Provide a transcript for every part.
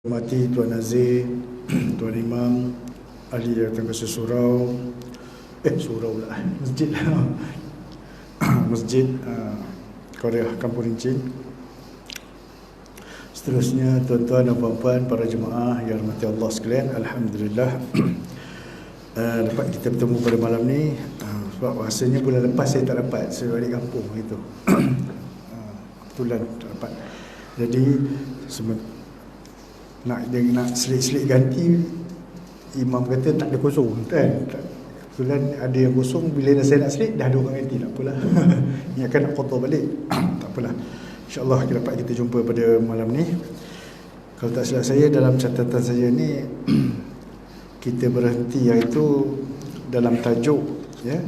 Hormati Tuan Nazir, Tuan Imam, ahli datang ke surau, masjid Masjid Korea Kampung Rincin. Seterusnya tuan-tuan dan puan-puan para jemaah yang rahmati Allah sekalian, alhamdulillah dapat kita bertemu pada malam ni. Sebab rasanya bulan lepas saya tak dapat, saya balik kampung gitu. Kebetulan tak dapat. Jadi nak selit-selit ganti, imam kata tak ada kosong kan. Kebetulan ada yang kosong, bila saya nak selit dah ada orang ganti, tak apalah. Ingatkan nak kotor balik. Tak apalah, InsyaAllah dapat kita jumpa pada malam ni. Kalau tak silap saya, dalam catatan saya ni kita berhenti iaitu dalam tajuk, ya,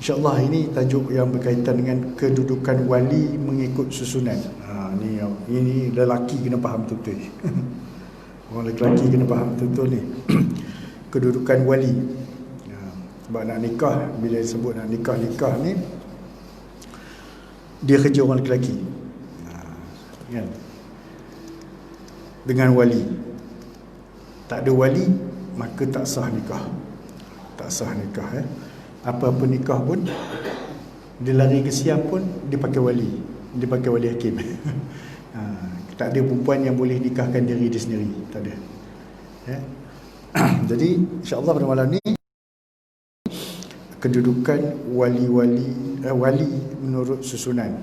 InsyaAllah ini tajuk yang berkaitan dengan kedudukan wali mengikut susunan. Ini lelaki kena faham betul-betul. Orang lelaki kena faham betul-betul ni. Kedudukan wali. Sebab nak nikah, bila sebut nak nikah ni, dia kerja orang lelaki. Kan? Dengan wali. Tak ada wali, maka tak sah nikah. Tak sah nikah. Apa-apa nikah pun, dia lari ke siam pun, dia pakai wali. Dia pakai wali hakim. Tak ada perempuan yang boleh nikahkan diri dia sendiri. Tak ada. Ya? Jadi insyaAllah pada malam ni, kedudukan wali menurut susunan.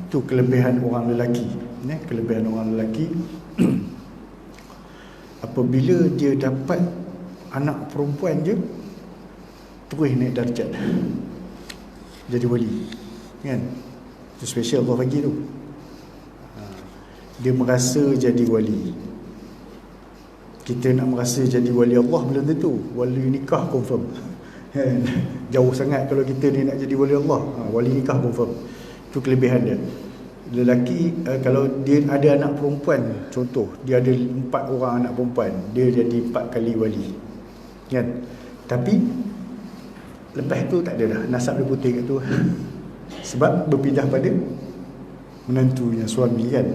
Itu kelebihan orang lelaki. Ya? Kelebihan orang lelaki. Apabila dia dapat anak perempuan je, terus naik darjat jadi wali. Kan? Itu special Allah bagi tu. Dia merasa jadi wali. Kita nak merasa jadi wali Allah belum tentu. Wali nikah confirm. Jauh sangat kalau kita ni nak jadi wali Allah. Wali nikah confirm. Itu kelebihan dia. Lelaki, kalau dia ada anak perempuan, contoh dia ada 4 orang anak perempuan, dia jadi 4 kali wali. Kan? Tapi lepas tu tak ada dah, nasab dia putih kat tu. Sebab berpindah pada menantunya, suami kan.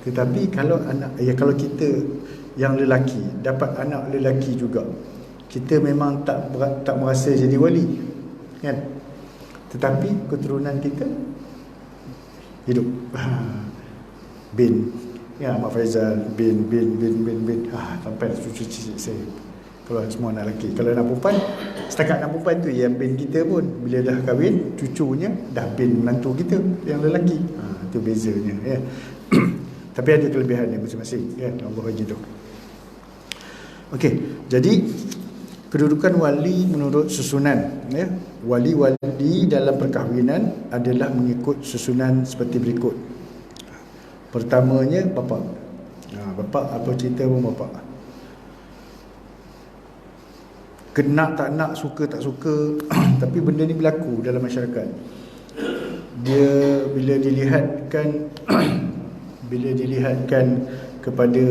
Tetapi kalau kalau kita yang lelaki dapat anak lelaki juga, kita memang tak merasa jadi wali, kan? Tetapi keturunan kita hidup. Bin, ya, Mak Faizal bin sampai cucu cicit saya. Kalau semua anak lelaki. Kalau anak perempuan, setakat anak perempuan tu yang bin kita pun, bila dah kahwin, cucunya dah bin menantu kita yang lelaki. Itu bezanya, ya. Tapi ada kelebihan dia masing-masing, kan? Allah bagi tu. Okey, jadi kedudukan wali menurut susunan, ya. Wali-wali dalam perkahwinan adalah mengikut susunan seperti berikut. Pertamanya bapa. Bapa, apa cerita pun bapa. Kena tak nak, suka tak suka, tapi benda ni berlaku dalam masyarakat. Dia bila dilihatkan kepada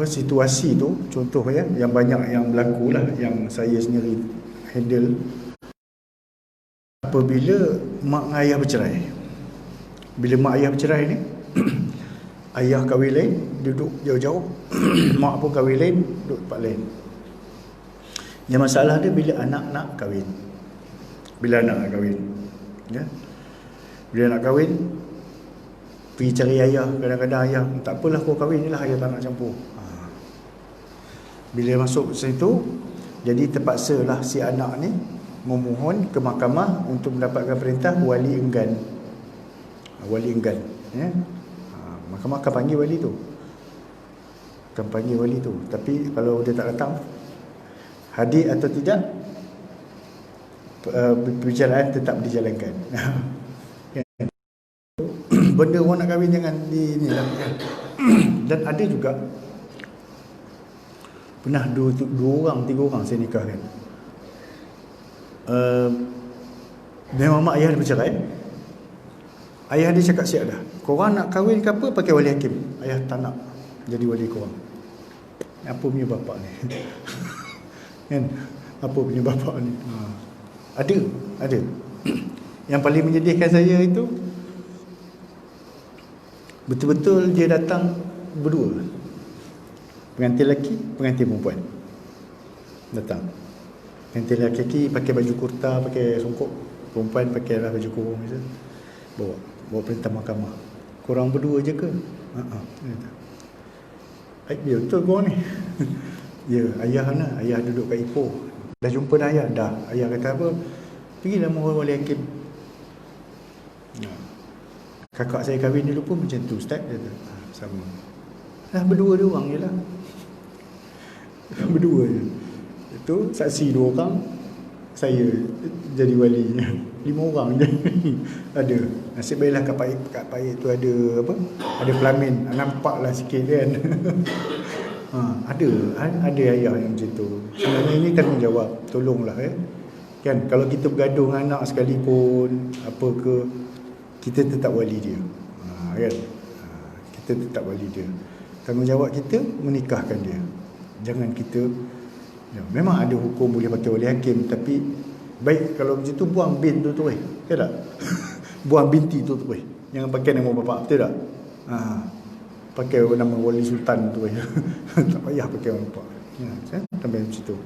situasi tu, contoh ya, yang banyak yang berlaku lah, yang saya sendiri handle. Apabila mak dengan ayah bercerai, bila mak ayah bercerai ni, ayah kahwin lain, duduk jauh-jauh, mak pun kahwin lain, duduk tempat lain. Yang masalah dia bila anak nak kahwin. Bila anak nak kahwin, ya? Bila nak kahwin, pergi cari ayah. Kadang-kadang ayah, tak apalah kau kahwin je lah, ayah tak nak campur. Bila masuk situ, jadi terpaksalah si anak ni memohon ke mahkamah untuk mendapatkan perintah wali enggan. Wali enggan, ya? Mahkamah akan panggil wali tu. Tapi kalau dia tak datang, hadir atau tidak, perbicaraan tetap dijalankan. Benda orang nak kahwin jangan inilah. Dan ada juga pernah 2 orang 3 orang saya nikahkan. Memang mak ayah dia bercerai. Ayah dia cakap siap dah, korang nak kahwin ke apa, pakai wali hakim. Ayah tak nak jadi wali korang. Apa punya bapak ni? Kan? Apa punya bapak ni? Ada. Yang paling menyedihkan saya itu, betul-betul dia datang berdua. Pengantin lelaki, pengantin perempuan datang. Pengantin lelaki pakai baju kurta, pakai songkok, perempuan pakailah baju kurung macam. Bawa perintah mahkamah. Korang berdua je ke? Dia betul korang ni. Ya, ayah nak, ayah duduk kat Ipoh. Dah jumpa dah ayah? Dah. Ayah kata apa? Pergilah mohon wali hakim. Kakak saya kahwin dulu pun macam tu Ustaz. Dia kata, sama. Dah berdua dia orang je lah. Berdua je. Itu saksi 2 orang, saya jadi walinya 5 orang je. Ada. Nasib baiklah kat Pahit tu ada apa? Ada pelamin. Nampaklah sikit kan. Ada ayah yang macam tu. Sebenarnya ini tanggungjawab. Tolonglah kan, kalau kita bergaduh dengan anak sekalipun apa ke, kita tetap wali dia. Kan? Kita tetap wali dia. Tanggungjawab kita menikahkan dia. Jangan kita memang ada hukum boleh pakai wali hakim, tapi baik kalau macam tu buang bin tu kan tak? Buang binti tu jangan pakai nama bapak, betul tak? Pakai nama wali sultan tu tak payah pakai nama bapak. Sampai macam tu.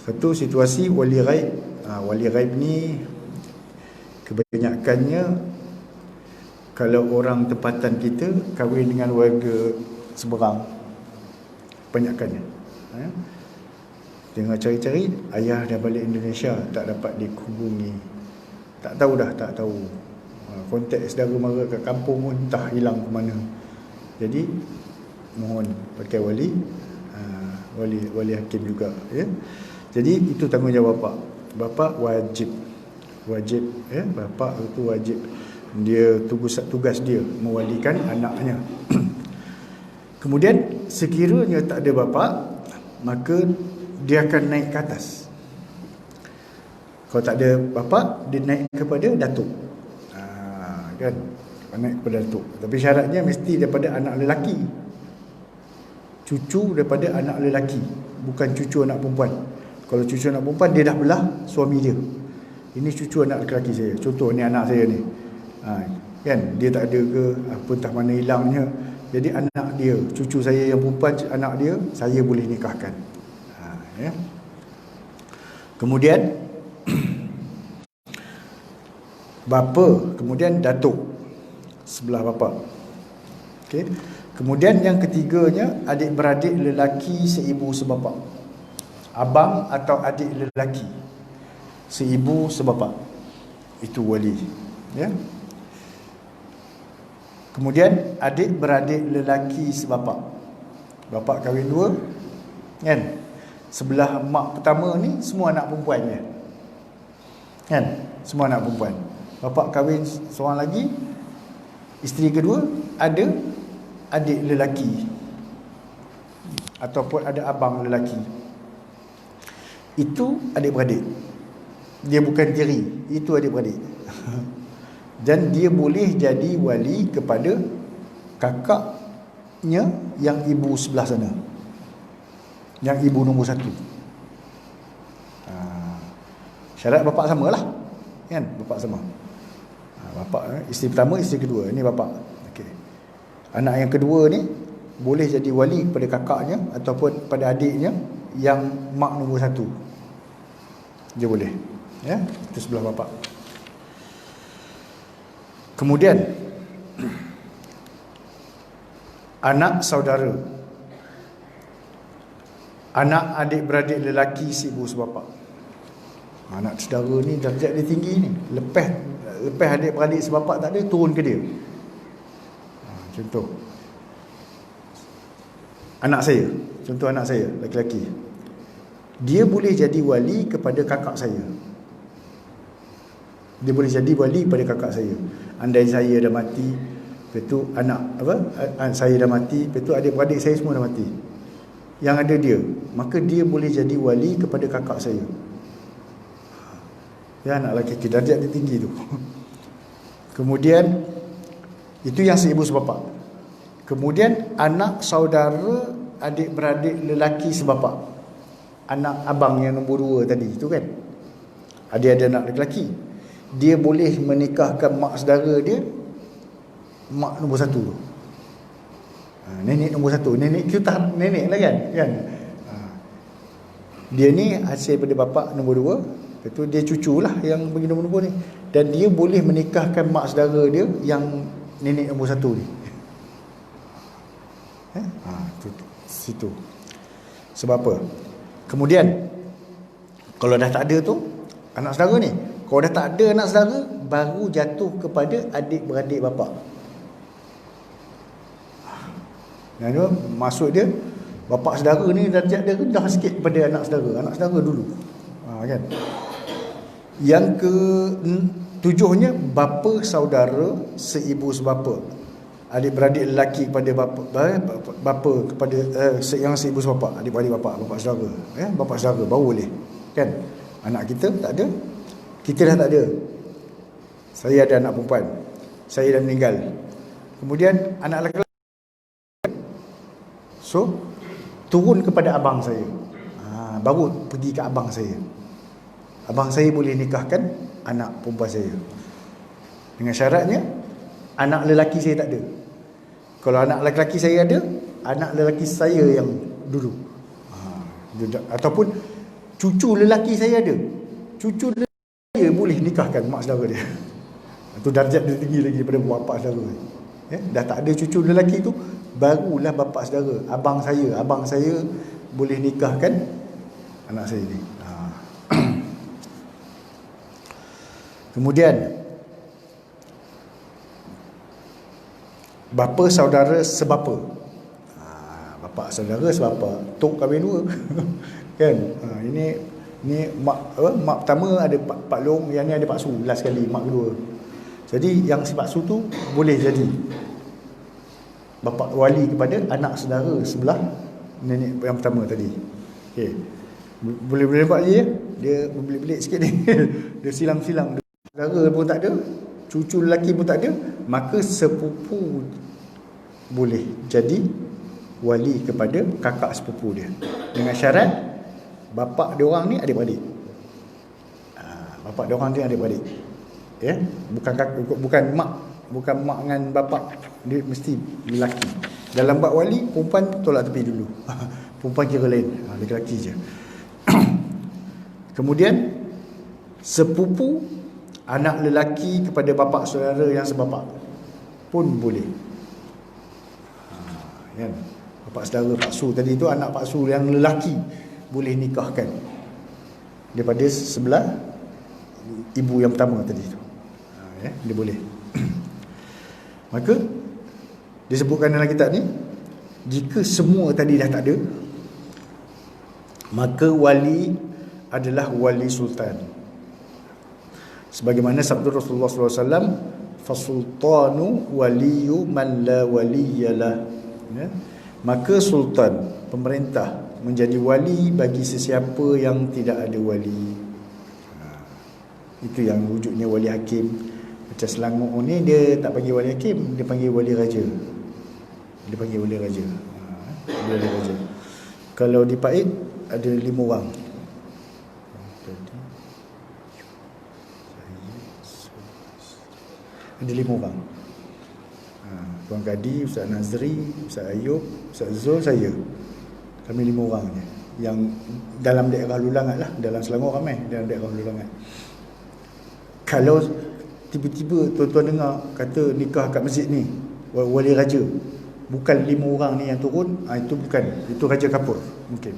Satu situasi wali ghaib. Wali ghaib ni kebanyakannya kalau orang tempatan kita kahwin dengan warga seberang, kebanyakannya. Tengah cari-cari, ayah dah balik Indonesia, tak dapat dihubungi. Tak tahu. Kontak saudara mara kat kampung pun entah hilang ke mana. Jadi mohon pakai wali hakim juga, ya. Jadi itu tanggungjawab bapa wajib, bapa itu wajib. Dia tugas dia mewalikan anaknya. Kemudian sekiranya tak ada bapa, maka dia akan naik ke atas. Kalau tak ada bapa, dia naik kepada datuk. Kan? Naik kepada datuk. Tapi syaratnya mesti daripada anak lelaki. Cucu daripada anak lelaki, bukan cucu anak perempuan. Kalau cucu anak perempuan, dia dah belah suami dia. Ini cucu anak lelaki saya. Contoh ni anak saya ni. Kan? Dia tak ada ke apa, entah mana hilangnya. Jadi anak dia, cucu saya yang perempuan, anak dia, saya boleh nikahkan. Ya. Kemudian bapa, kemudian datuk sebelah bapa. Okey. Kemudian yang ketiganya, adik-beradik lelaki seibu sebapa. Abang atau adik lelaki seibu sebapa. Itu wali, ya. Kemudian adik-beradik lelaki sebapa. Bapa kahwin 2, kan? Sebelah mak pertama ni semua anak perempuannya, kan? Semua anak perempuan. Bapa kahwin seorang lagi, isteri kedua ada adik lelaki ataupun ada abang lelaki. Itu adik-beradik. Dia bukan tiri, itu adik-beradik. Dan dia boleh jadi wali kepada kakaknya yang ibu sebelah sana, yang ibu nombor 1. Syarat bapak samalah, kan? Bapak sama. Bapak, isteri pertama, isteri kedua, ini bapak. Okey. Anak yang kedua ni boleh jadi wali kepada kakaknya ataupun pada adiknya yang mak nombor 1. Dia boleh, ya, itu sebelah bapak. Kemudian anak saudara, anak adik-beradik lelaki seibu sebapa. Anak saudara ni darjat dia tinggi ni. Lepas adik-beradik sebapa tak ada, turun ke dia. Contoh anak saya, contoh anak saya lelaki, dia boleh jadi wali kepada kakak saya. Dia boleh jadi wali pada kakak saya. Andai saya dah mati, lepas tu saya dah mati, lepas tu adik-beradik saya semua dah mati, yang ada dia, maka dia boleh jadi wali kepada kakak saya. Ya, anak lelaki, darjat dia tinggi tu. Kemudian itu yang seibu sebapa. Kemudian anak saudara adik-beradik lelaki sebapa. Anak abang yang nombor 2 tadi tu kan, ada anak lelaki, dia boleh menikahkan mak saudara dia, mak nombor 1 tu. Nenek nombor satu. Nenek tu tak nenek lah kan. Dia ni hasil pada bapa nombor dua. Lepas tu dia cucu lah yang bagi nombor-nombor ni. Dan dia boleh menikahkan mak saudara dia yang nenek nombor satu ni. Situ. Sebab apa? Kemudian kalau dah tak ada tu anak saudara ni, kalau dah tak ada anak saudara, baru jatuh kepada adik-beradik bapa. Yang maksud dia, bapa saudara ni darjat dia rendah sikit pada anak saudara dulu. Kan? Yang ke tujuhnya, bapa saudara seibu sebapa. Adik-beradik lelaki kepada bapa kepada yang seibu sebapa, adik-beradik bapa saudara. Bapa saudara baru boleh. Kan? Anak kita tak ada. Kita dah tak ada. Saya ada anak perempuan. Saya dah meninggal. Kemudian anak lelaki, so turun kepada abang saya. Baru pergi ke abang saya. Abang saya boleh nikahkan anak perempuan saya. Dengan syaratnya anak lelaki saya tak ada. Kalau anak lelaki saya ada, anak lelaki saya yang dulu. Ataupun cucu lelaki saya ada. Cucu lelaki saya boleh nikahkan mak saudara dia. Itu darjat dia tinggi lagi daripada bapa saudara. Dah tak ada cucu lelaki tu, barulah bapa saudara. Abang saya boleh nikahkan anak saya ni. Kemudian bapa saudara sebapa. Bapa saudara sebapa, tok kahwin dua. Kan? Ini mak pertama ada Pak Long, yang ni ada Pak Su, last sekali mak kedua. Jadi yang si Pak Su tu boleh jadi bapa wali kepada anak saudara sebelah nenek yang pertama tadi. Okey. Boleh nampak je ya. Dia berbelit-belit sikit ni. Dia silang-silang. Saudara pun tak ada, cucu lelaki pun tak ada, maka sepupu boleh jadi wali kepada kakak sepupu dia. Dengan syarat bapa dia orang ni adik-beradik. Bapa dia orang ni adik-beradik. Ya, bukan mak dengan bapa, dia mesti lelaki. Dalam bab wali, perempuan tolak tepi dulu. Perempuan kira lain, lelaki je. Kemudian sepupu anak lelaki kepada bapa saudara yang sebapa pun boleh. Kan? Bapa saudara Pak Su tadi tu, anak Pak Su yang lelaki boleh nikahkan daripada sebelah ibu yang pertama tadi tu. Dia boleh. Maka disebutkan dalam kitab ni, jika semua tadi dah tak ada, maka wali adalah wali sultan. Sebagaimana sabda Rasulullah SAW, fasultanu waliyu man la waliyalah. Maka sultan, pemerintah, menjadi wali bagi sesiapa yang tidak ada wali. Itu yang wujudnya wali hakim. Macam Selangor ni dia tak panggil wali hakim, dia panggil wali raja. Dia panggil wali raja. Wali raja. Kalau di Pait ada 5 orang. Ada 5 orang. Tuan Kadi, Ustaz Nazri, Ustaz Ayub, Ustaz Zul, saya. Kami 5 orang je. Yang dalam daerah Lulangat lah. Dalam Selangor ramai, dalam daerah Lulangat. Kalau tiba-tiba tuan-tuan dengar kata nikah kat masjid ni, wali raja, bukan 5 orang ni yang turun, itu bukan, itu raja kapur mungkin.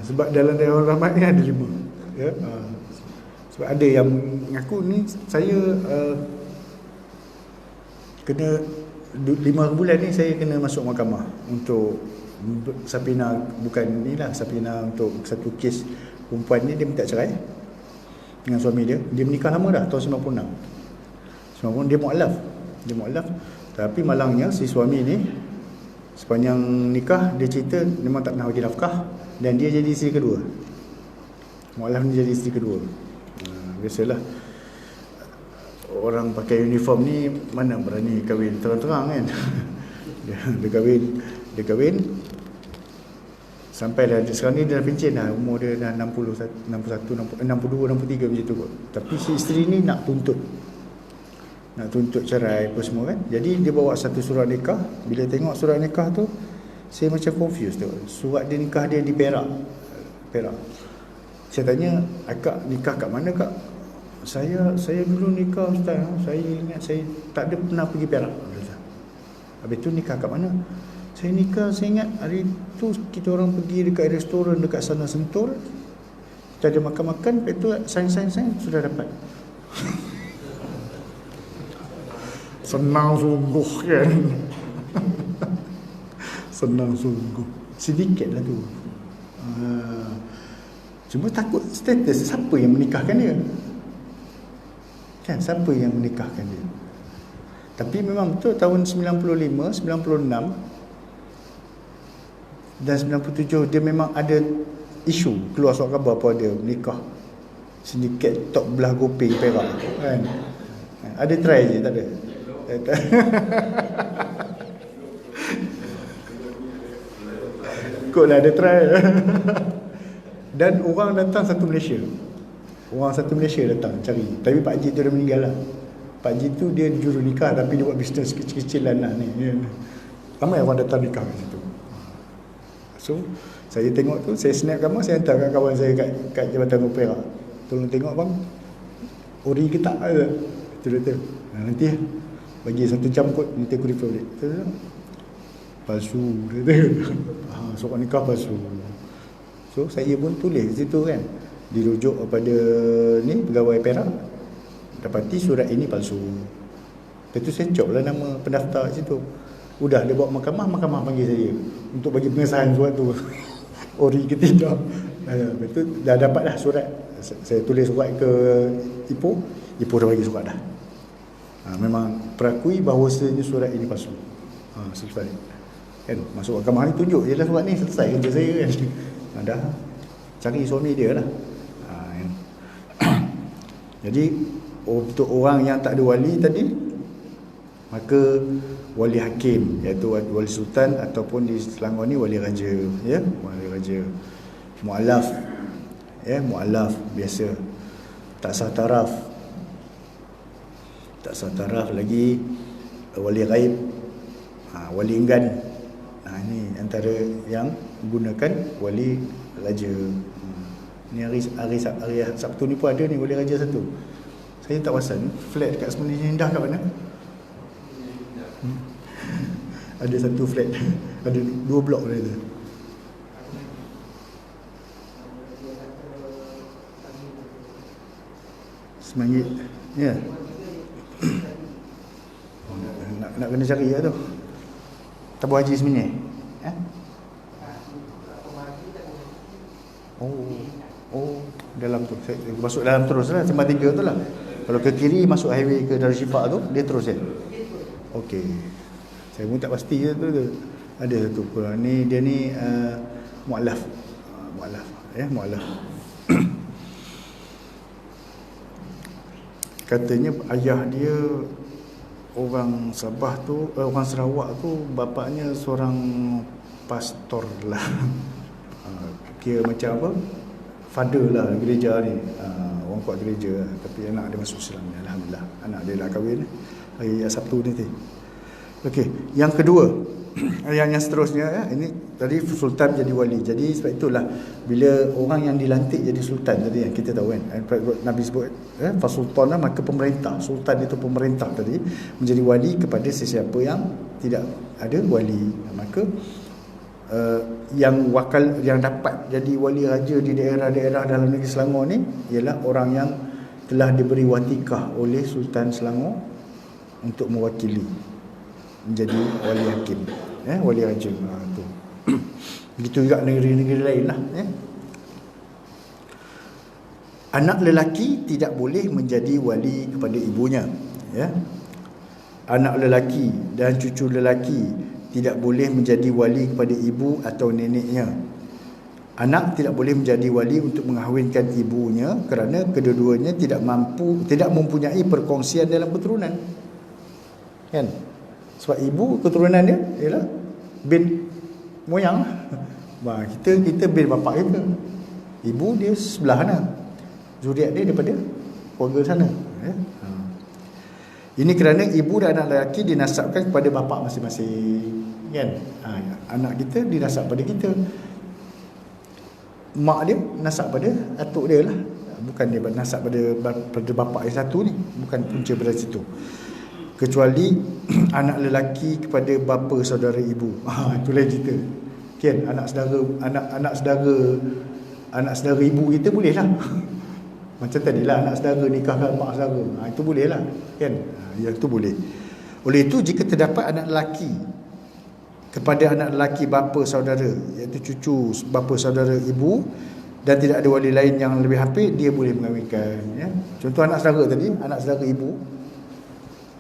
Sebab dalam daerah rahmat ni ada 5 ya. Sebab ada yang mengaku ni, saya kena 5 bulan ni saya kena masuk mahkamah untuk Sapina, bukan ni lah, Sapina untuk satu kes perempuan ni, dia minta cerai dengan suami dia. Dia menikah lama dah, tahun 96. Dia mu'alaf. Tapi malangnya si suami ni sepanjang nikah dia cerita memang tak pernah bagi nafkah, dan dia jadi isteri kedua. Mu'alaf ni jadi isteri kedua. Biasalah orang pakai uniform ni mana berani kahwin terang-terang kan. Dia kahwin sampai dah sekarang ni dia dah pencen dah, umur dia dah 61, 62, 63 macam tu kot. Tapi si isteri ni nak tuntut nak tuntut cerai apa semua kan. Jadi dia bawa satu surat nikah. Bila tengok surat nikah tu, saya macam confused tu. Surat dia nikah dia di Perak. Saya tanya, akak nikah kat mana kak? Saya dulu nikah Ustaz. Saya ingat saya tak ada pernah pergi Perak. Habis tu nikah kat mana? Saya ingat hari tu kita orang pergi dekat restoran dekat sana Sentul. Kita ada makan-makan, lepas tu sign sudah dapat. Senang sungguh kan. Senang sungguh. Sedikit lah tu. Cuma takut status siapa yang menikahkan dia. Kan, siapa yang menikahkan dia. Tapi memang betul tahun 95, 96 dan 97 dia memang ada isu keluar surat khabar apa ada menikah sindiket top belah Gopeng Perak kan. Ada try je tak ada. Kot lah ada try. Dan orang datang satu Malaysia datang cari. Tapi Pak Haji tu dah meninggal lah. Pak Haji tu dia juru nikah tapi dia buat bisnes kecil-kecilan lah ni. Ramai orang datang nikah kat situ. So saya tengok tu, saya snap gambar, saya hantar kat kawan saya kat Jabatan Perak. Tolong tengok bang, ori ke tak ada. Betul-betul. Nanti bagi 1 jam kot, nanti aku refer balik. Palsu dia. Surat nikah palsu. So saya pun tulis situ kan, dirujuk kepada ni pegawai Perak, dapati surat ini palsu. Lepas tu saya cop lah nama pendaftar kat situ. Udah dia bawa mahkamah panggil saya untuk bagi pengesahan surat tu. Ori ke tidak. Lepas tu dah dapat dah surat. Saya tulis surat ke Ipoh dah bagi surat dah. Memang perakui bahawasanya surat ini palsu. Selesai. Kan, masuk mahkamah ni tunjuk je lah surat ni, selesai kerja saya kan. Dah cari suami dia lah. Kan. Jadi untuk orang yang tak ada wali tadi, maka wali hakim, iaitu wali sultan, ataupun di Selangor ni wali raja, ya, wali raja. Mu'alaf, ya, mu'alaf biasa. Tak sah taraf lagi, wali ghaib, wali enggan. Ini antara yang menggunakan wali raja. Ni hari Sabtu ni pun ada ni wali raja satu. Saya tak perasan flat dekat Semenanjung Indah kat mana? Ada satu flat, ada 2 blok dia tu. RM9, ya. Nak kena cari lah tu. Tabur haji sebenarnya. Oh, dalam tu. Saya masuk dalam terus lah, Sembah 3 tu lah. Kalau ke kiri masuk highway ke Darushifa tu, dia terus ya. Okey. Saya pun tak pasti je tu. Ada satu Quran ni, dia ni mu'alaf. Mu'alaf. Katanya ayah dia orang Sabah tu, orang Sarawak tu, bapaknya seorang pastor lah. Kira macam apa? Father lah gereja ni. Orang kuat gereja, tapi anak dia masuk Islam. Alhamdulillah. Anak dia lah kahwin hari Sabtu ni. Okey, yang kedua, yang seterusnya, ini tadi sultan jadi wali. Jadi sebab itulah bila orang yang dilantik jadi sultan tadi, yang kita tahu kan, Nabi sebut fasultan lah, maka pemerintah, sultan itu pemerintah tadi, menjadi wali kepada sesiapa yang tidak ada wali. Maka yang dapat jadi wali raja di daerah-daerah dalam negeri Selangor ni ialah orang yang telah diberi watikah oleh Sultan Selangor untuk mewakili menjadi wali hakim, wali raja. Tu. Begitu juga negeri-negeri lain lah. Anak lelaki tidak boleh menjadi wali kepada ibunya. Anak lelaki dan cucu lelaki tidak boleh menjadi wali kepada ibu atau neneknya. Anak tidak boleh menjadi wali untuk mengahwinkan ibunya kerana kedua-duanya tidak mempunyai perkongsian dalam keturunan. Kan? Sebab ibu keturunan dia ialah bin moyang. Kita bin bapak kita. Ibu dia sebelah sana. Zuriat dia daripada keluarga sana. Ini kerana ibu dan anak lelaki dinasabkan kepada bapa masing-masing, kan? Anak kita dinasab pada kita, mak dia nasab pada atuk dia lah, bukan dia nasab pada bapa yang satu ni, bukan punca pada situ. Kecuali anak lelaki kepada bapa saudara ibu, itu lain cerita, kan? Anak saudara ibu kita boleh lah. Macam tadi lah, anak saudara nikahkan mak saudara, itu boleh lah, kan? Ya, itu boleh. Oleh itu, jika terdapat anak lelaki kepada anak lelaki bapa saudara, iaitu cucu bapa saudara ibu, dan tidak ada wali lain yang lebih hafid, dia boleh mengahwinkan, ya. Contoh anak saudara tadi, anak saudara ibu,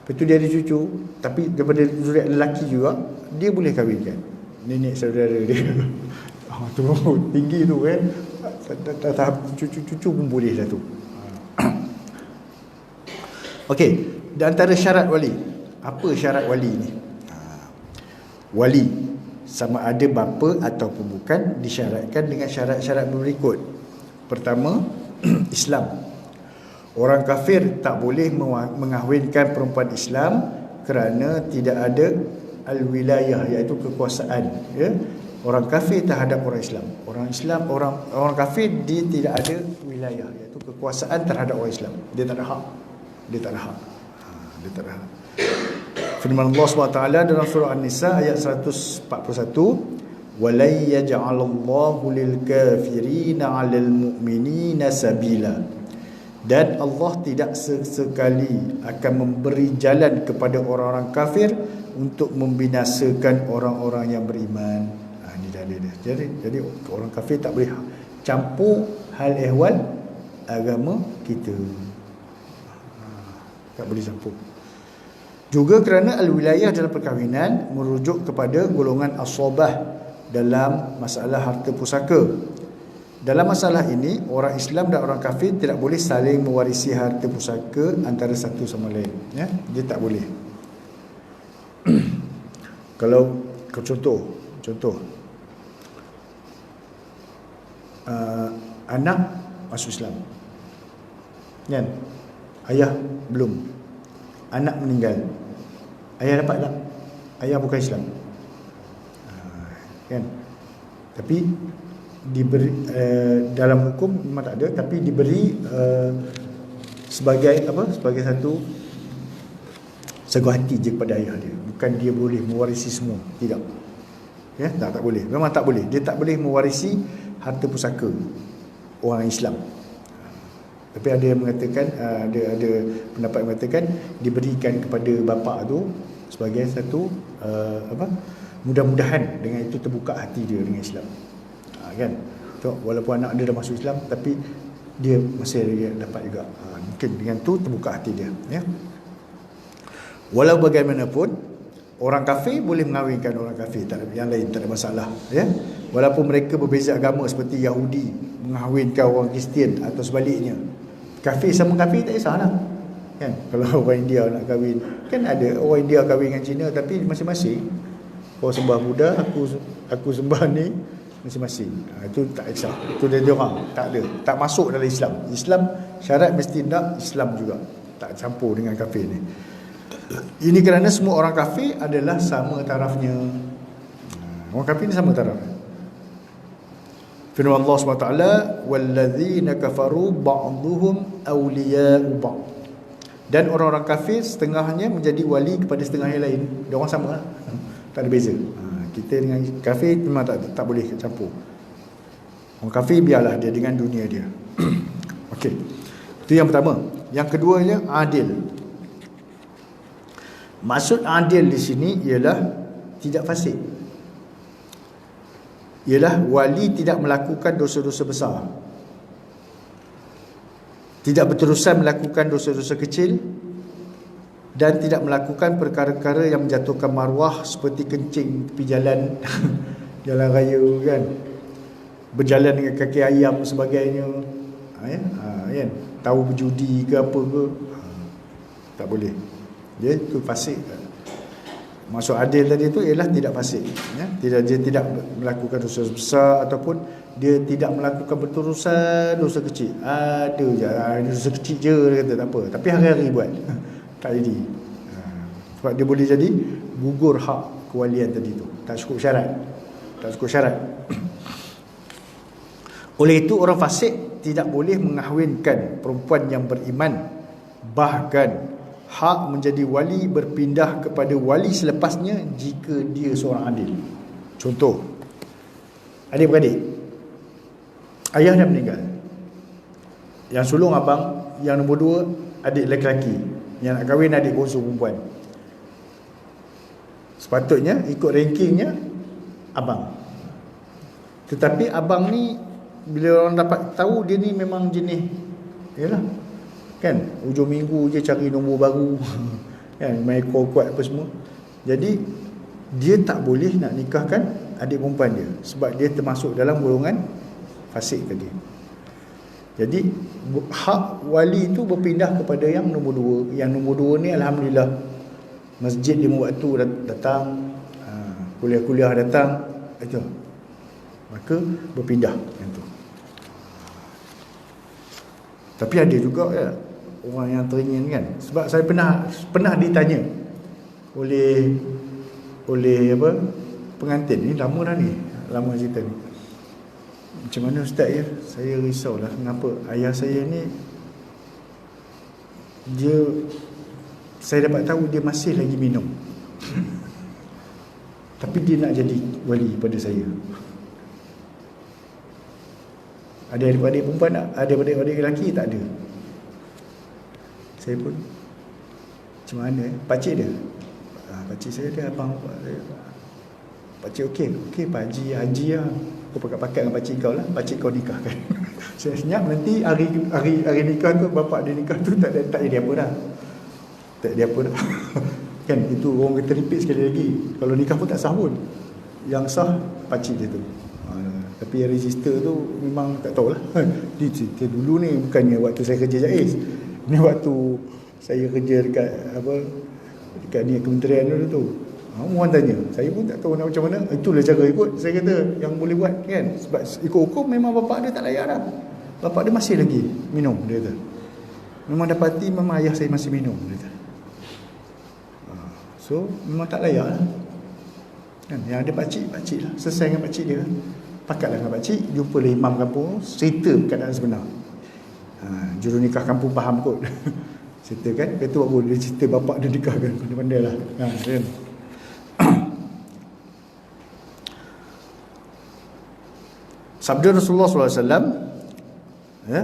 lepas tu dia ada cucu, tapi daripada zuriat lelaki juga, dia boleh kahwinkan nenek saudara dia. Tu tinggi tu, kan? Tahap cucu-cucu pun boleh dah tu. Okey, di antara syarat wali, apa syarat wali ni? Wali sama ada bapa ataupun bukan disyaratkan dengan syarat-syarat berikut. Pertama, Islam. Orang kafir tak boleh mengahwinkan perempuan Islam kerana tidak ada al-wilayah, iaitu kekuasaan, ya. Orang kafir terhadap orang Islam. Orang kafir dia tidak ada wilayah, iaitu kekuasaan terhadap orang Islam. Dia tak ada hak. Dia tak ada hak. Firman Allah SWT dalam surah An-Nisa ayat 141, "Walay yaj'alallahu lil kafirina 'alal mu'minina sabila." Dan Allah tidak sesekali akan memberi jalan kepada orang-orang kafir untuk membinasakan orang-orang yang beriman. Ini dalil dia. Jadi orang kafir tak boleh campur hal ehwal agama kita. Tak boleh campur. Juga kerana al-wilayah dalam perkahwinan merujuk kepada golongan as-sabah dalam masalah harta pusaka. Dalam masalah ini, orang Islam dan orang kafir tidak boleh saling mewarisi harta pusaka antara satu sama lain, ya? Dia tak boleh. Kalau contoh anak masuk Islam, kan? Ayah belum, anak meninggal, ayah dapat tak? Ayah bukan Islam, kan? Tapi diberi dalam hukum memang tak ada, tapi diberi sebagai apa? Sebagai satu seguhati je kepada ayah dia. Bukan dia boleh mewarisi semua, tidak. Ya, tak boleh. Memang tak boleh. Dia tak boleh mewarisi harta pusaka orang Islam. Tapi ada yang mengatakan, ada pendapat yang mengatakan diberikan kepada bapa tu sebagai satu mudah-mudahan dengan itu terbuka hati dia dengan Islam, kan? So, walaupun anak dia dah masuk Islam, tapi dia masih dapat juga, mungkin dengan tu terbuka hati dia, ya. Walau bagaimanapun, orang kafir boleh mengahwinkan orang kafir, yang lain tak ada masalah, ya. Walaupun mereka berbeza agama seperti Yahudi mengahwinkan orang Kristian atau sebaliknya, kafir sama kafir tak kisahlah, kan? Kalau orang India nak kahwin, kan ada orang India kahwin dengan Cina, tapi masing-masing, kau sembah Buddha, aku sembah ni, masing-masing. Itu tak kisah, itu dia orang tak ada, tak masuk dalam Islam. Islam syarat mesti nak Islam juga, tak campur dengan kafir ni. Ini kerana semua orang kafir adalah sama tarafnya. Orang kafir ni sama taraf. Firman Allah SWT, "Walladzina kafaru ba'dhuhum awliya'u ba'd." Dan orang-orang kafir setengahnya menjadi wali kepada setengah yang lain. Dia orang sama lah. Tak ada beza. Kita dengan kafir memang tak boleh campur. Orang kafir biarlah dia dengan dunia dia. Okey. Itu yang pertama. Yang keduanya, adil. Maksud adil di sini ialah tidak fasik. Ialah wali tidak melakukan dosa-dosa besar, tidak berterusan melakukan dosa-dosa kecil, dan tidak melakukan perkara-perkara yang menjatuhkan maruah seperti kencing tepi jalan jalan raya, kan, berjalan dengan kaki ayam sebagainya, kan, tahu berjudi ke apa ke, tak boleh. Dia itu fasik. Maksud adil tadi itu ialah tidak fasik, ya? Dia tidak melakukan dosa besar ataupun dia tidak melakukan berterusan dosa kecil. Ada je dosa kecil je, dia kata tak apa, tapi hari-hari buat tak jadi. Sebab dia boleh jadi gugur hak kewalian tadi tu. Tak cukup syarat. Oleh itu orang fasik tidak boleh mengahwinkan perempuan yang beriman. Bahkan hak menjadi wali berpindah kepada wali selepasnya jika dia seorang adil. Contoh, adik-beradik, ayah dah meninggal, yang sulung abang, yang nombor 2 adik lelaki, yang nak kahwin adik bongsu perempuan. Sepatutnya ikut rankingnya abang. Tetapi abang ni bila orang dapat tahu dia ni memang jenis, yalah, kan, hujung minggu je cari nombor baru kan, main call kuat apa semua. Jadi dia tak boleh nak nikahkan adik perempuan dia sebab dia termasuk dalam golongan fasik tadi. Jadi hak wali tu berpindah kepada yang nombor 2. Yang nombor 2 ni alhamdulillah masjid 5 waktu datang, kuliah-kuliah datang, itu maka berpindah yang tu. Tapi ada juga ya orang yang teringin kan. Sebab saya pernah ditanya oleh apa, pengantin ni, lama dah ni, lama cerita ni. Macam mana ustaz ya? Saya risaulah kenapa ayah saya ni saya dapat tahu dia masih lagi minum. Tapi dia nak jadi wali pada saya. Ada adik-adik perempuan tak? Ada adik-adik lelaki? Tak ada. Saya pun macam mana? Pakcik dia, pakcik saya dia abang saya. Pakcik okey haji lah. Aku pakat-pakat dengan pakcik kau lah. Pakcik kau nikahkan. Saya senyap, nanti hari nikah tu, bapak dia nikah tu tak jadi apa dah. Tak jadi apa dah. Kan, itu orang kata repeat sekali lagi. Kalau nikah pun tak sah pun. Yang sah pakcik dia tu. Tapi yang register tu memang tak tahulah. Dia cerita dulu ni, bukannya waktu saya kerja JAIS. Ni waktu saya kerja dekat ni kementerian dulu tu. Orang tanya, saya pun tak tahu nak macam mana. Itulah cara ikut, saya kata yang boleh buat kan. Sebab ikut hukum memang bapak dia tak layak dah. Bapak dia masih lagi minum, dia kata. Memang dapati memang ayah saya masih minum, dia kata. So memang tak layak lah kan. Yang ada pakcik lah, selesai dengan pakcik dia. Pakatlah dengan pakcik, jumpalah imam kampung, cerita keadaan sebenar. Juru nikah kampung faham kot. Cerita kan, kata buat boleh cerita bapak dia nikah kan, pandai-pandai lah kan. Sabda Rasulullah SAW ya,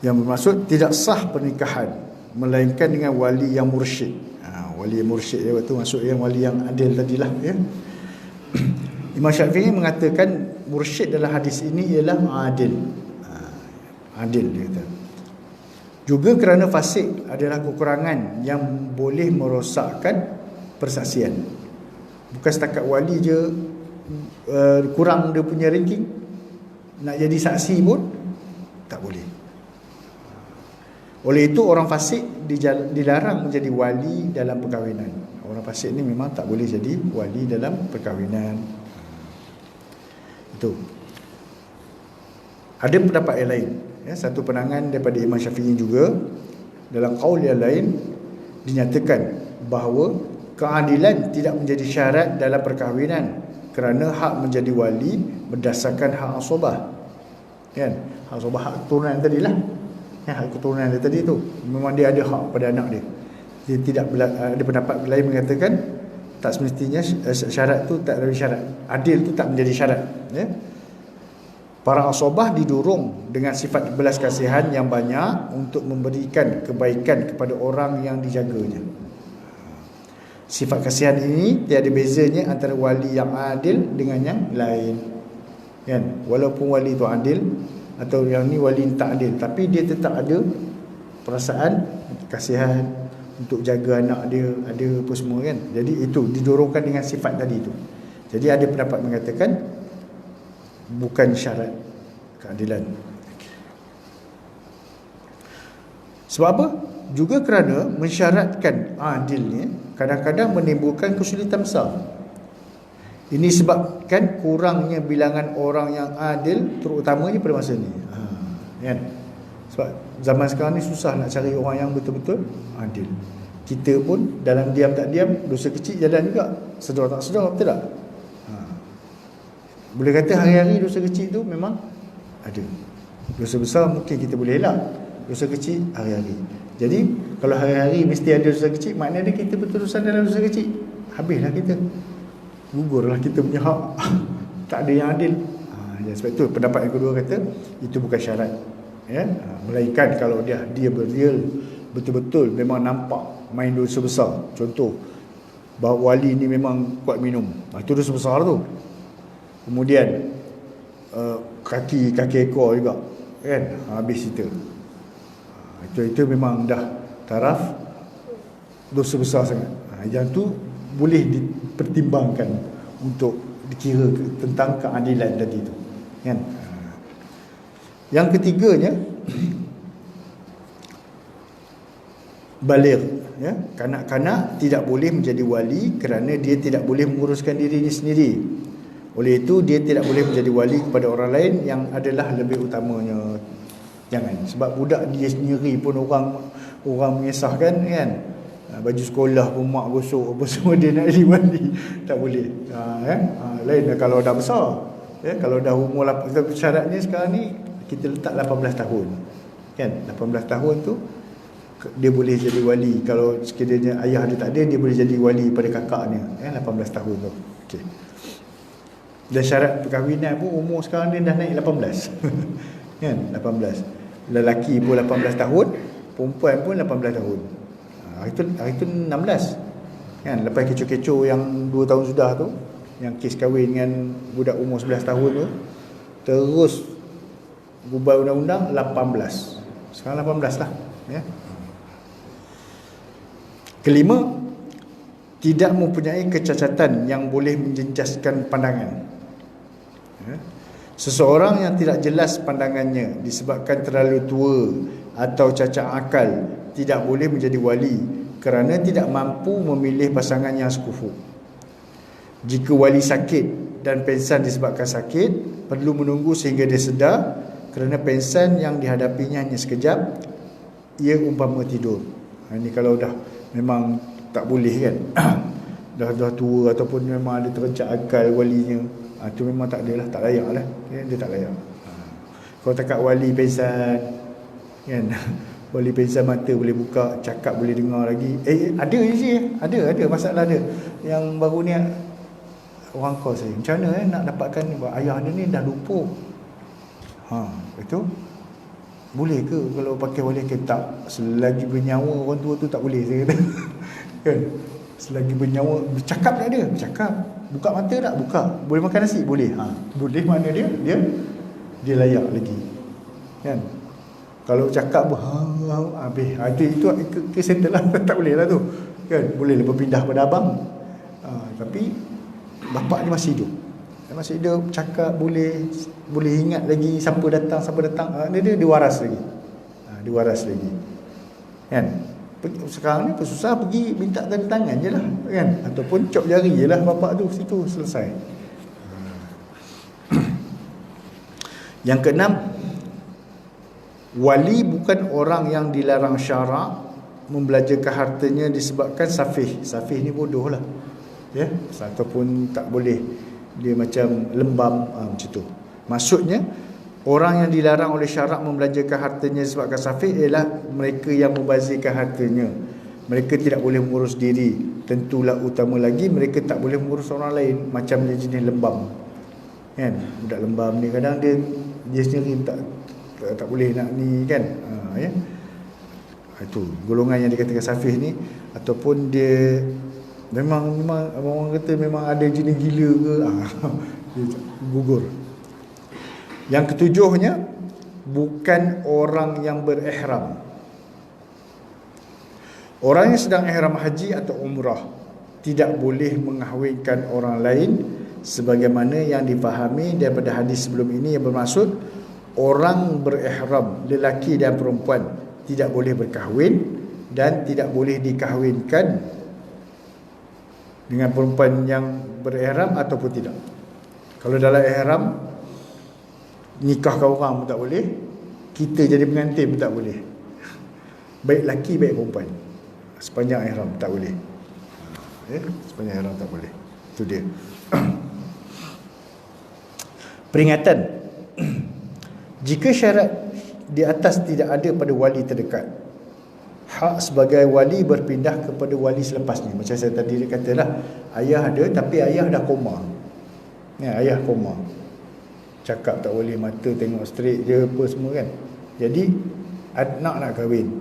yang bermaksud tidak sah pernikahan melainkan dengan wali yang mursyid. Wali yang mursyid dia waktu masuk yang wali yang adil tadilah ya. Imam Syafi'i mengatakan mursyid dalam hadis ini ialah adil. Adil dia kata. Juga kerana fasik adalah kekurangan yang boleh merosakkan persaksian. Bukan setakat wali je kurang dia punya ranking, nak jadi saksi pun tak boleh. Oleh itu orang fasik dilarang menjadi wali dalam perkahwinan. Orang fasik ni memang tak boleh jadi wali dalam perkahwinan. Itu. Ada pendapat yang lain ya, satu pandangan daripada Imam Syafi'i juga. Dalam qaul yang lain dinyatakan bahawa keadilan tidak menjadi syarat dalam perkahwinan kerana hak menjadi wali berdasarkan hak asabah. Kan? Hak asabah, hak keturunan tadilah. Ya, hak keturunan dia tadi tu memang dia ada hak pada anak dia. Dia tidak ada pendapat lain mengatakan tak semestinya syarat tu tak ada syarat. Adil tu tak menjadi syarat, ya. Para asabah didorong dengan sifat belas kasihan yang banyak untuk memberikan kebaikan kepada orang yang dijaganya. Sifat kasihan ini tiada bezanya antara wali yang adil dengan yang lain. Kan? Walaupun wali itu adil atau yang ni wali tak adil, tapi dia tetap ada perasaan kasihan untuk jaga anak dia, ada apa semua kan. Jadi itu didorongkan dengan sifat tadi tu. Jadi ada pendapat mengatakan bukan syarat keadilan. Sebab apa? Juga kerana mensyaratkan adilnya kadang-kadang menimbulkan kesulitan besar. Ini sebabkan kurangnya bilangan orang yang adil, terutamanya pada masa ni. Kan? Sebab zaman sekarang ni susah nak cari orang yang betul-betul adil. Kita pun dalam diam tak diam, dosa kecil jalan juga, sedar tak sedar, betul tak? Boleh kata hari-hari dosa kecil tu memang ada. Dosa besar mungkin kita boleh elak, dosa kecil hari-hari. Jadi kalau hari-hari mesti ada dosa kecil, maknanya kita berterusan dalam dosa kecil, habislah kita, gugurlah kita punya hak. Tak ada yang adil. Sebab itu pendapat yang kedua kata itu bukan syarat, ya. Melainkan kalau dia berreal, betul-betul memang nampak main dosa besar. Contoh, bahawa wali ni memang kuat minum, itu dosa besar tu. Kemudian kaki ekor juga, kan, habis cerita. Itu memang dah taraf dosa besar sangat. Yang tu boleh dipertimbangkan untuk dikira tentang keadilan tadi tu, kan. Yang ketiganya, baligh, ya. Kanak-kanak tidak boleh menjadi wali kerana dia tidak boleh menguruskan dirinya sendiri. Oleh itu dia tidak boleh menjadi wali kepada orang lain yang adalah lebih utamanya. Jangan, sebab budak dia sendiri pun orang mengesahkan, kan. Baju sekolah pun mak gosok apa semua, dia nak jadi wali. Tak boleh. Lain kalau dah besar, ya. Kalau dah umur syaratnya sekarang ni kita letak 18 tahun, kan. 18 tahun tu dia boleh jadi wali. Kalau sekiranya ayah dia tak ada, dia boleh jadi wali pada kakaknya, 18 tahun tu. Okey. Dan syarat perkahwinan pun umur sekarang dia dah naik 18. Kan, 18. Lelaki pun 18 tahun, perempuan pun 18 tahun. Hari tu 16. Kan, lepas kecoh-kecoh yang 2 tahun sudah tu, yang kes kahwin dengan budak umur 11 tahun tu, terus gubal undang-undang 18. Sekarang 18 lah, ya. Kelima, tidak mempunyai kecacatan yang boleh menjejaskan pandangan. Seseorang yang tidak jelas pandangannya disebabkan terlalu tua atau cacat akal tidak boleh menjadi wali kerana tidak mampu memilih pasangan yang sekufu. Jika wali sakit dan pengsan disebabkan sakit, perlu menunggu sehingga dia sedar kerana pengsan yang dihadapinya hanya sekejap, ia umpama tidur. Ini kalau dah memang tak boleh, kan. dah tua ataupun memang ada terencak akal walinya, itu memang tak adalah, tak layak lah, kan? Dia tak layak. Kalau takat wali pengsan, kan, wali pengsan mata boleh buka, cakap boleh dengar lagi. Ada je, ada masalah dia. Yang baru ni orang call saya, macam mana nak dapatkan ayah dia ni dah lumpuh. Itu boleh ke kalau pakai wali? Tak, selagi bernyawa orang tua tu tak boleh, saya kata. Kan, selagi bernyawa, bercakap tak ada, bercakap. Buka mata tak? Buka. Boleh makan nasi? Boleh. Boleh, mana dia layak lagi, kan. Kalau cakap habis, itu kesentel lah. Tak boleh lah tu, kan. Boleh lah berpindah pada abang, tapi bapak dia masih hidup. Masih hidup, cakap boleh ingat lagi siapa datang. Dia waras lagi. Dia waras lagi, kan. Sekarang ni susah, pergi minta tanda tangan je lah, kan. Ataupun cop jari je lah bapak tu, situ selesai. Yang keenam, wali bukan orang yang dilarang syarak membelajarkan hartanya disebabkan safih. Safih ni bodoh lah, ya. Ataupun tak boleh, dia macam lembam, macam tu. Maksudnya orang yang dilarang oleh syarak membelajarkan hartanya disebabkan safih ialah mereka yang membazirkan hartanya. Mereka tidak boleh mengurus diri. Tentulah utama lagi mereka tak boleh mengurus orang lain. Macam dia jenis lembam, kan. Budak lembam ni kadang dia sendiri tak boleh nak ni, kan. Ya. Itu golongan yang dikatakan safih ni. Ataupun dia memang orang kata memang ada jenis gila ke, dia gugur. Yang ketujuhnya, bukan orang yang berihram. Orang yang sedang ihram haji atau umrah tidak boleh mengahwinkan orang lain sebagaimana yang difahami daripada hadis sebelum ini, yang bermaksud orang berihram, lelaki dan perempuan, tidak boleh berkahwin dan tidak boleh dikahwinkan dengan perempuan yang berihram ataupun tidak. Kalau dalam ihram, nikahkan orang pun tak boleh, kita jadi pengantin pun tak boleh, baik lelaki baik perempuan. Sepanjang ihram tak boleh. Sepanjang ihram tak boleh. Itu dia. Peringatan. Jika syarat di atas tidak ada pada wali terdekat, hak sebagai wali berpindah kepada wali selepasnya. Macam saya tadi katalah, ayah ada tapi ayah dah koma. Ayah koma. Cakap tak boleh, mata tengok straight je apa semua kan. Jadi anak nak kahwin,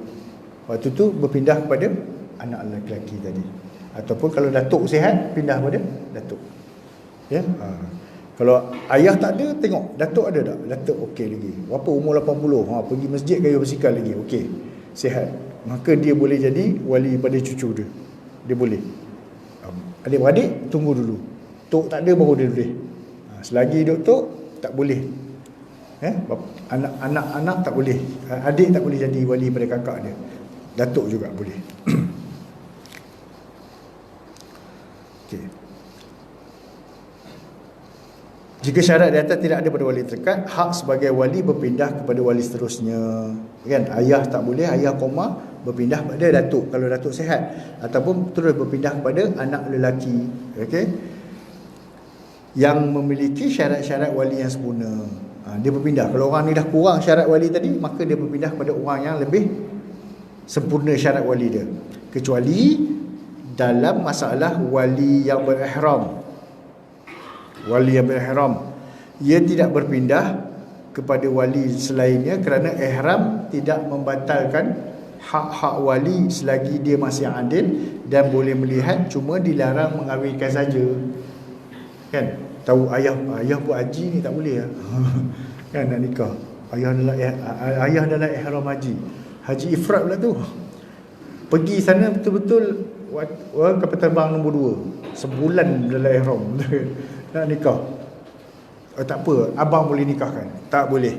waktu tu berpindah kepada anak lelaki tadi. Ataupun kalau datuk sihat, pindah kepada datuk. Ya. Kalau ayah tak ada, tengok datuk ada tak? Datuk okey lagi. Berapa umur 80? Pergi masjid kayu bersikal lagi. Okey. Sihat. Maka dia boleh jadi wali pada cucu dia. Dia boleh. Adik-beradik tunggu dulu. Tok tak ada baru dia boleh. Selagi duk tok tak boleh. Anak-anak tak boleh. Adik tak boleh jadi wali pada kakak dia. Datuk juga boleh. Okey. Jika syarat di atas tidak ada pada wali terdekat, hak sebagai wali berpindah kepada wali seterusnya. Kan? Ayah tak boleh, ayah koma, berpindah kepada datuk kalau datuk sihat, ataupun terus berpindah kepada anak lelaki. Okey. Yang memiliki syarat-syarat wali yang sempurna. Dia berpindah. Kalau orang ni dah kurang syarat wali tadi, maka dia berpindah kepada orang yang lebih sempurna syarat wali dia. Kecuali dalam masalah wali yang berihram. Wali yang berihram, ia tidak berpindah kepada wali selainnya kerana ihram tidak membatalkan hak-hak wali selagi dia masih adil dan boleh melihat, cuma dilarang mengawinkan saja. Kan? Tahu ayah buat haji ni tak boleh kan nak nikah. Ayah dalam ihram haji. Haji ifrat pula tu. Pergi sana betul-betul kapal terbang nombor 2. Sebulan dalam ihram. Nak nikah. Tak apa, abang boleh nikahkan. Tak boleh.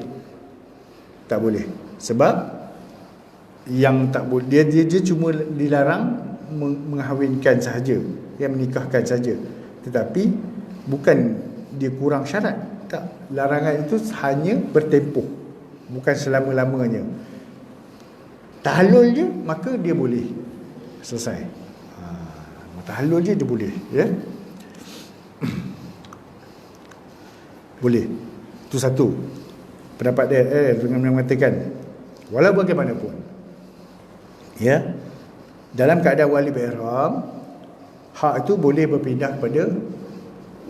Tak boleh. Sebab yang tak boleh, dia cuma dilarang mengahwinkan sahaja, yang menikahkan saja. Tetapi bukan dia kurang syarat. Tak, larangan itu hanya bertempoh, bukan selama-lamanya. Tahallul je maka dia boleh selesai. Tahallul je dia boleh, ya. Boleh. Itu satu pendapat dia dengan mengatakan walau bagaimanapun, ya, dalam keadaan wali berihram, hak itu boleh berpindah kepada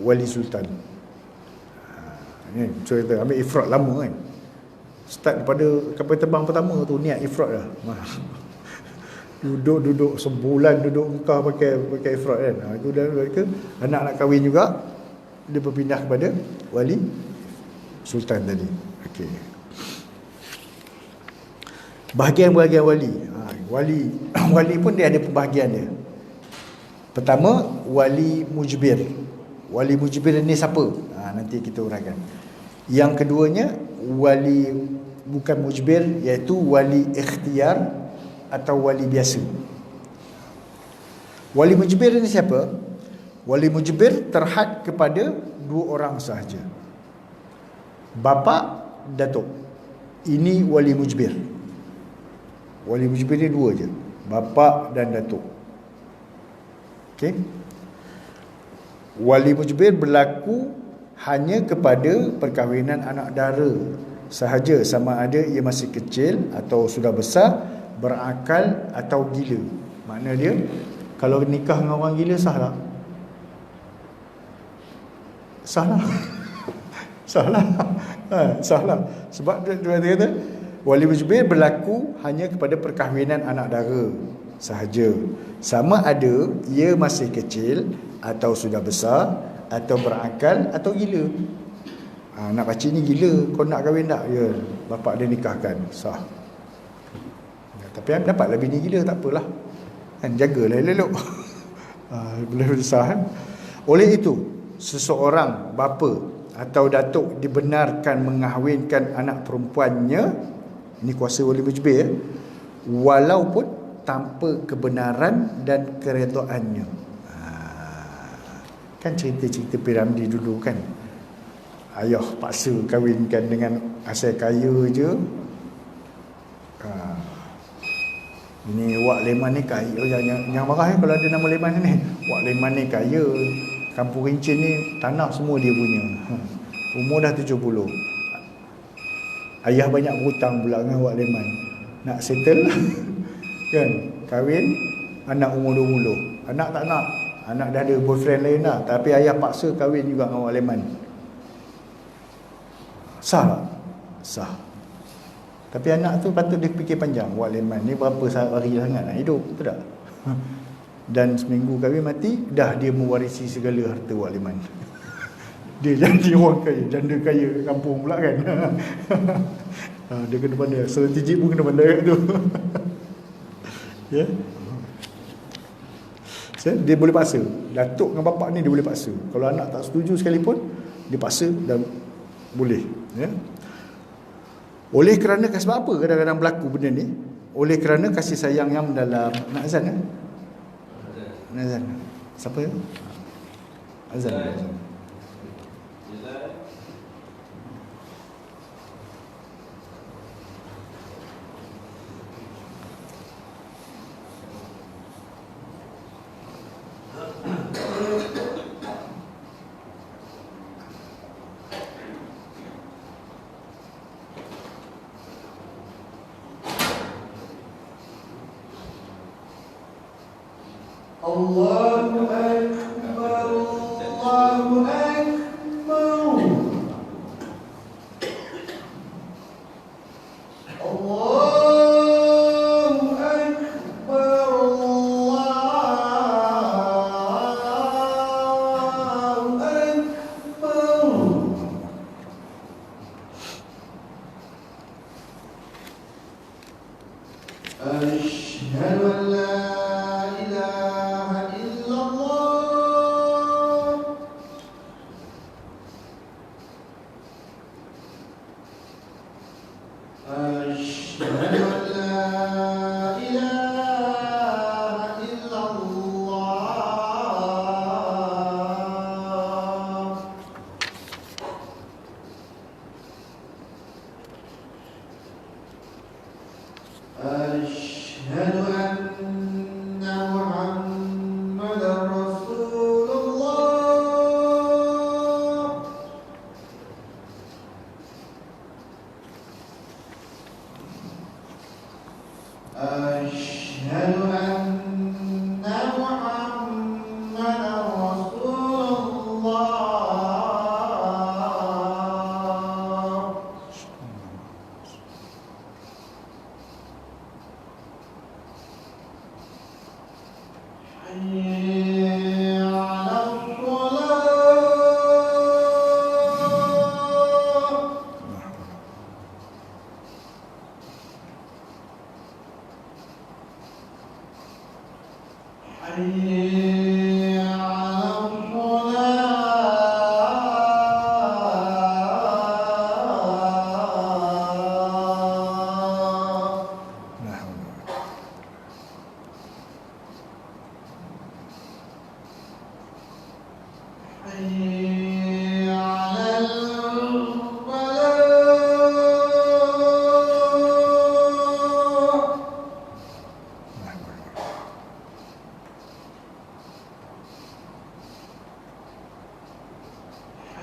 wali sultan. Ni cerita ambil ifrat lama kan. Start daripada kapal terbang pertama tu niat ifrat dah. Duduk sebulan duduk Mekah pakai ifrat kan. Itu dah ke anak nak kahwin juga, dia berpindah kepada wali sultan tadi. Okey. Bahagian-bahagian wali. Wali pun dia ada pembahagian dia. Pertama, wali mujbir. Wali mujbir ni siapa? Nanti kita uraikan. Yang keduanya, wali bukan mujbir, iaitu wali ikhtiar atau wali biasa. Wali mujbir ni siapa? Wali mujbir terhad kepada 2 orang sahaja. Bapa, datuk. Ini wali mujbir. Wali mujbir ni 2 je. Bapa dan datuk. Okey. Wali mujbir berlaku hanya kepada perkahwinan anak dara sahaja, sama ada ia masih kecil atau sudah besar, berakal atau gila. Makna dia kalau nikah dengan orang gila sah tak? Salah. Salah. Sebab dia kata wali mujbir berlaku hanya kepada perkahwinan anak dara sahaja, sama ada ia masih kecil atau sudah besar atau berakal atau gila. Anak pakcik ni gila, kau nak kahwin tak? Ya, bapak dia nikahkan, sah. Tapi dapatlah bini gila, tak apalah kan, jagalah elok-elok. Boleh sah kan? Oleh itu, seseorang bapa atau datuk dibenarkan mengahwinkan anak perempuannya, ini kuasa wali mujbir, walaupun tanpa kebenaran dan keredaannya. Kan cerita-cerita Piramli dulu kan, ayah paksa kahwinkan dengan asal kaya je. Ini Wak Leman ni kaya. Yang marah kalau ada nama Leman ni. Wak Leman ni kaya. Kampung Rincin ni tanah semua dia punya. Umur dah 70. Ayah banyak berhutang pula dengan Wak Leman. Nak settle kan, kahwin, anak umur 20. Anak tak nak. Anak dah ada boyfriend lain dah. Tapi ayah paksa kahwin juga dengan Wak Leman. Sah tak? Sah. Tapi anak tu patut dia fikir panjang. Wak Leman ni berapa hari sangat nak hidup, betul tak? Dan seminggu kahwin mati, dah dia mewarisi segala harta Wak Leman. Dia jadi orang kaya, janda kaya kampung pula kan. Dia kena pandai, strategik pun kena pandai tu. Ya. Dia boleh paksa. Datuk dengan bapak ni dia boleh paksa. Kalau anak tak setuju sekalipun, dia paksa dan boleh. Ya. Oleh kerana sebab apa kadang-kadang berlaku benda ni? Oleh kerana kasih sayang yang mendalam. Nak azan kan? Nak azan. Siapa ya? Azan. Allahu Akbar, Allahu Akbar. Allahu Akbar, Allahu Akbar. Asyhadu an la أشهد أن محمدا رسول الله. أشهد أن محمدا رسول الله. حي على الصلاة. حي على الصلاة. حي على الفلاح.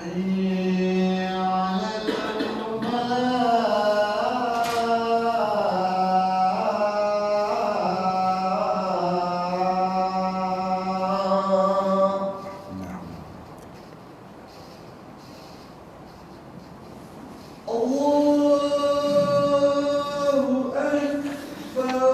حي على الفلاح. الله أكبر، الله أكبر.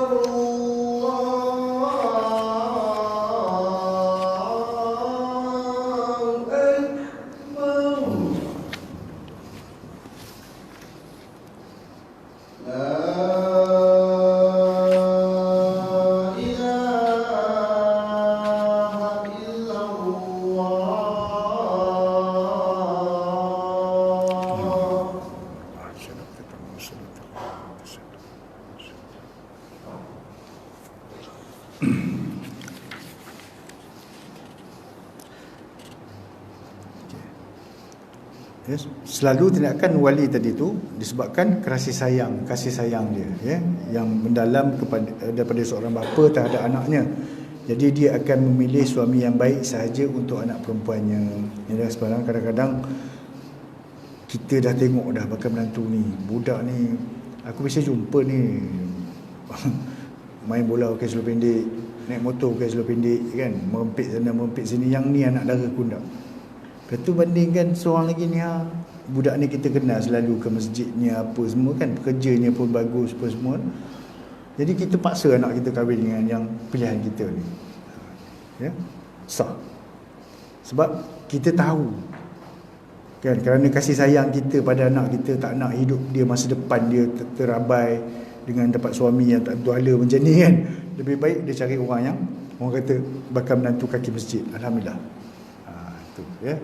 لا إله إلا الله. Ya, selalu tindakan wali tadi tu disebabkan kasih sayang dia, ya, yang mendalam kepada daripada seorang bapa terhadap anaknya. Jadi dia akan memilih suami yang baik sahaja untuk anak perempuannya. Ya, sekarang kadang-kadang kita dah tengok dah bakal menantu ni, budak ni, aku biasa jumpa ni main bola pakai seluar pendek, naik motor pakai seluar pendek kan, merempit sana merempit sini, yang ni anak dara aku tak. Lepas tu bandingkan seorang lagi ni, budak ni kita kenal selalu ke masjidnya apa semua kan, pekerjanya pun bagus apa semua. Jadi kita paksa anak kita kahwin dengan yang pilihan kita ni. Ya, sah. Sebab kita tahu kan, kerana kasih sayang kita pada anak kita, tak nak hidup dia masa depan dia terabai dengan dapat suami yang tak bertuala macam ni kan. Lebih baik dia cari orang yang orang kata bakal menantu kaki masjid. Alhamdulillah. Itu ya.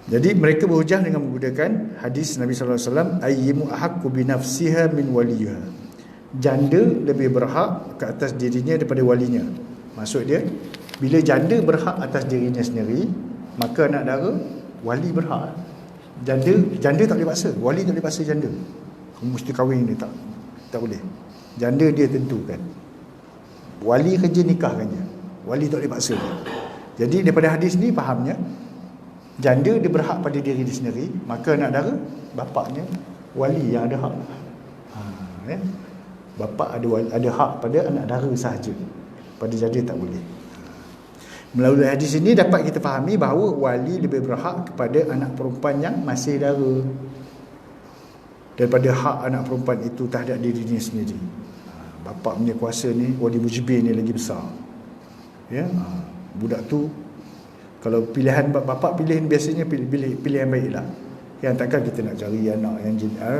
Jadi mereka berhujah dengan menggunakan hadis Nabi sallallahu alaihi wasallam, ayyimu ahaqqu bi nafsiha min waliha. Janda lebih berhak ke atas dirinya daripada walinya. Maksud dia, bila janda berhak atas dirinya sendiri, maka anak dara wali berhak. Janda tak boleh paksa, wali tak boleh paksa janda. Kamu mesti kahwin dia, tak boleh. Janda dia tentukan. Wali kerja nikahkan je. Wali tak boleh paksa dia. Jadi daripada hadis ni fahamnya, janda dia berhak pada diri dia sendiri, maka anak dara bapaknya wali yang ada hak. Ya. Bapa ada hak pada anak dara sahaja, pada janda tak boleh. Melalui hadis ini dapat kita fahami bahawa wali lebih berhak kepada anak perempuan yang masih dara daripada hak anak perempuan itu terhadap dirinya sendiri. Bapa punya kuasa ni, wali mujibir ni lagi besar. Ya, budak tu kalau pilihan bapa pilih biasanya pilih yang baiklah. Yang takkan kita nak cari anak yang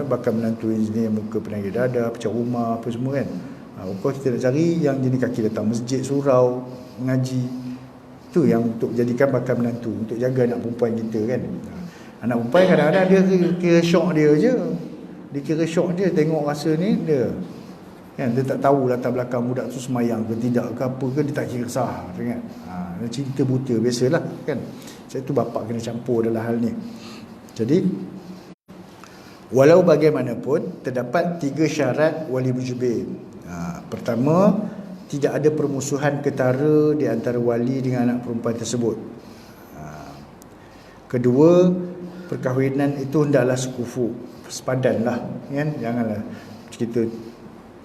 bakal menantu engineer muka penagih dada, pecah rumah apa semua kan. Kita nak cari yang jenis kaki datang masjid, surau, mengaji. Itu yang untuk jadikan bakal menantu, untuk jaga anak perempuan kita kan. Anak perempuan kadang-kadang dia kira syok dia je. Dia kira syok dia tengok rasa ni dia. Kan, dia tak tahu latar belakang budak tu semayang ke tidak ke apa ke, dia tak kira sah kan. Dia cinta buta biasalah kan. Sebab tu bapak kena campur dalam hal ni. Jadi walau bagaimanapun terdapat 3 syarat wali mujibir. Pertama, tidak ada permusuhan ketara di antara wali dengan anak perempuan tersebut. Kedua, perkahwinan itu hendaklah sekufu, sepadanlah kan. Janganlah kita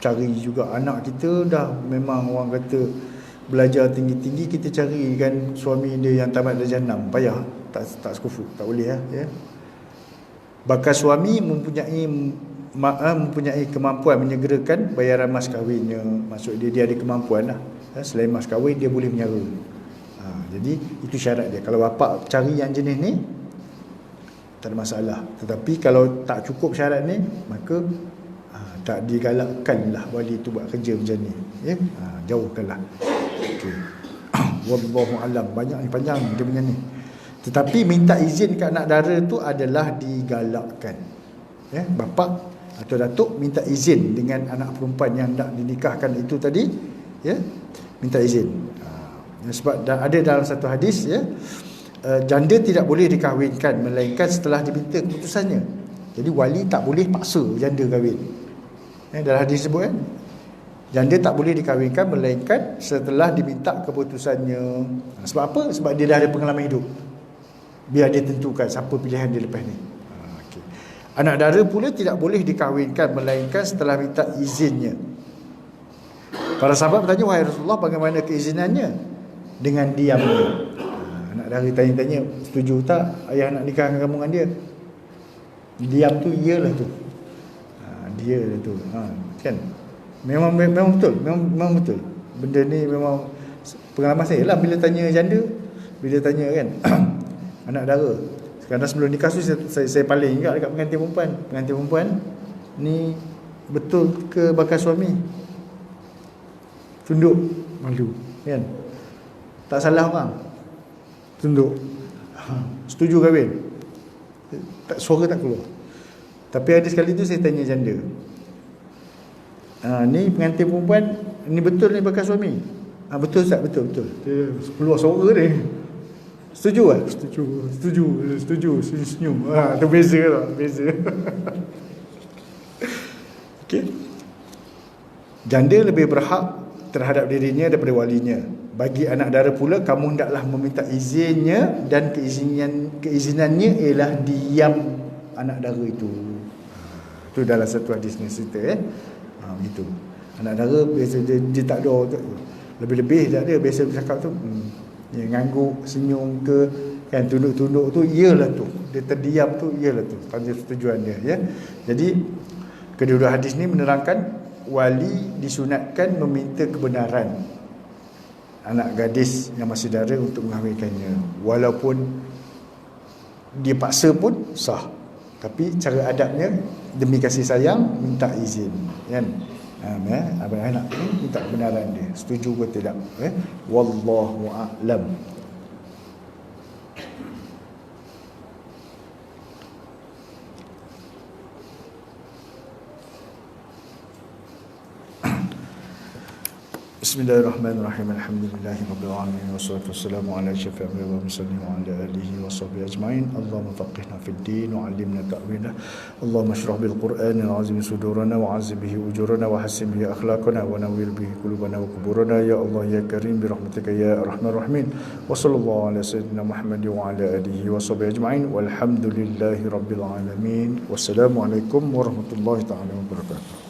cari juga anak kita dah memang orang kata belajar tinggi-tinggi, kita cari kan suami dia yang tamat darjah 6, payah, tak sekufu, tak boleh ya. Bakal suami mempunyai kemampuan menyegerakan bayaran mas kahwinnya. Maksud dia ada kemampuan lah. Selain mas kahwin dia boleh menyara. Jadi itu syarat dia. Kalau bapak cari yang jenis ni tak ada masalah. Tetapi kalau tak cukup syarat ni, maka tak digalakkanlah wali tu buat kerja macam ni ya. Jauhkanlah. Okey. Wallahu alam. Banyak ni, panjang dia punya ni. Tetapi minta izin ke anak dara tu adalah digalakkan. Ya, bapa atau datuk minta izin dengan anak perempuan yang nak dinikahkan itu tadi, ya, minta izin. Sebab ada dalam satu hadis ya, janda tidak boleh dikahwinkan melainkan setelah diminta keputusannya. Jadi wali tak boleh paksa janda kahwin. Dalam hadis sebut kan, janda tak boleh dikahwinkan melainkan setelah diminta keputusannya. Sebab apa? Sebab dia dah ada pengalaman hidup. Biar dia tentukan siapa pilihan dia lepas ni. Okay. Anak dara pula tidak boleh dikahwinkan melainkan setelah minta izinnya. Para sahabat bertanya, wahai Rasulullah, bagaimana keizinannya? Dengan diamnya. Anak dara tanya-tanya, setuju tak ayah nak nikahkan kamu dengan dia? Diam tu iyalah tu. Dia lah tu. Kan? Memang betul, memang betul. Benda ni memang pengalaman saya lah bila tanya janda, bila tanya kan anak dara. Sekarang sebelum nikah tu saya paling juga dekat pengantin perempuan. Pengantin perempuan ni betul ke bakal suami? Tunduk, malu kan? Tak salah orang. Tunduk. Setuju kahwin? Suara tak keluar. Tapi ada sekali tu saya tanya janda, ni pengantin perempuan ni betul ni bakal suami? Betul tak? Betul. Dia keluar suara dia. Setuju tak? Setuju. Senyum. Tu beza lah, beza. Okey. Janda lebih berhak terhadap dirinya daripada walinya. Bagi anak dara pula, kamu hendaklah meminta izinnya, dan keizinannya ialah diam anak dara itu. Tu dalam satu hadis ni cerita begitu. Anak dara biasa dia tak ada lebih-lebih tak ada, biasa bercakap tu dia ngangguk, senyum ke, kan, tunduk-tunduk tu, iyalah tu. Dia terdiam tu, iyalah tu, tanda setujuan dia, ya. Jadi kedua-dua hadis ni menerangkan wali disunatkan meminta kebenaran anak gadis yang masih dara untuk mengahwinkannya, walaupun dia paksa pun sah. Tapi cara adabnya, demi kasih sayang, minta izin, kan. Abang anak ni minta kebenaran dia, setuju ke tidak, wallahu a'lam. Bismillahirrahmanirrahim. Alhamdulillahirabbil alamin wassalatu wassalamu ala asyrafil anbiya'i wal mursalin wa ala alihi washabbihi ajma'in. Allahumma faqihna fid din wa 'allimna ta'wila. Allahumma shrah bil Qur'anil 'azim sudurana wa 'azib bihi ujurana wa hassin bihi akhlaqana wa nawwir bihi qulubana wa quburana ya Allah ya Karim bi rahmatika ya arhamar rahimin. Wa sallallahu ala sayyidina Muhammad wa ala alihi washabbihi ajma'in. Walhamdulillahirabbil alamin. Wassalamu alaikum warahmatullahi taala wabarakatuh.